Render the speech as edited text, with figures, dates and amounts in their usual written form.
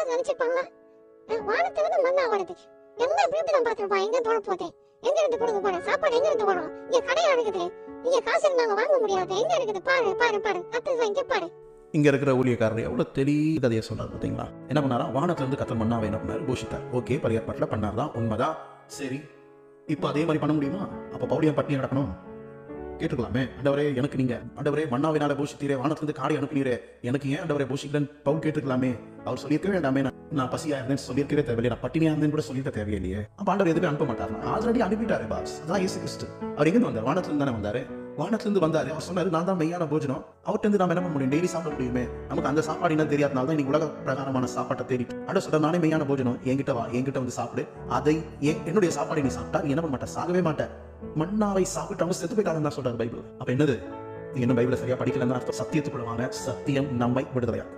யாராவது நினைச்சிருப்பாங்களா? வானத்துல இருந்து மண்ணா வருது, எல்லாம் எப்படி தான் பார்த்துருப்பா, எங்க தோட போதே, எங்க இருந்து கொடுக்க போற சாப்பாடு, எங்க இருந்து வரும், இங்க கடையா இருக்குது, இங்க காசு இருந்தாங்க வாங்க முடியாது, எங்க இருக்குது பாரு பாரு பாரு, கத்து இங்க பாரு. இங்க இருக்கிற ஊழியக்காரர் எவ்வளவு தெளிவு கதையை சொல்றாரு பார்த்தீங்களா? என்ன பண்ணாரா? வானத்துல இருந்து கத்தர் மண்ணாவை என்ன பண்ணாரு? போஷித்தார். ஓகே, பழைய ஏற்பாட்டுல பண்ணார்தான், உண்மைதான். சரி, இப்போ அதே மாதிரி பண்ண முடியுமா? அப்ப பவுலியா பட்டினி கிடக்கணும்? கேட்டுக்கலாமே. ஆண்டவரே, எனக்கு நீங்க ஆண்டவரே மண்ணாவினால போஷித்தீரே, வானத்திலிருந்து காடை அனுப்பினீரே, எனக்கு ஏன் ஆண்டவரே போஷிக்கலன்னு பவுல் கேட்டுக்கலாமே. அவர் சொல்லியிருக்க வேண்டாமே, நான் பசியா இருந்தேன் சொல்லியிருக்கவே தேவையில்லை, நான் பட்டினியா இருந்தேன் கூட சொல்லியிருக்க தேவையில்லையே. அப்ப ஆண்டவர் எதுவுமே அனுப்ப மாட்டார், ஆல்ரெடி அனுப்பிட்டாரு பாஸ். அதான் இயேசு கிறிஸ்து. அவர் எங்க வந்தார்? வானத்திலிருந்து தானே வந்தாரு. வானத்திலிருந்து வந்தாரு, அவர் சொன்னாரு நான் தான் மெய்யான போஜனம். அவர்கிட்ட இருந்து நாம என்ன பண்ண முடியும்? டெய்லி சாப்பிட முடியுமே. நமக்கு அந்த சாப்பாடு என்ன தெரியாதனால தான் இன்னைக்கு உலக பிரகாரமான சாப்பாட்டை தேடி ஆட சொல்ற, நானே மெய்யான போஜனம், என்கிட்ட வா, என்கிட்ட வந்து சாப்பிடு. அதை என்னுடைய சாப்பாடை நீ சாப்பிட்டா நீ என்ன பண்ண மாட்டேன்? சாகவே மாட்டேன். மண்ணாவை சாப்பிட்டு அவங்க செத்து போயிட்டாங்கன்னு தான் சொல்றாரு பைபிள். அப்ப என்னது? நீங்க என்ன பைபிளை சரியா படிக்கலன்னு அர்த்தம். சத்தியத்துக்குள்ள வாங்க, சத்தியம் நம்மை விடுதலையாக்கும்.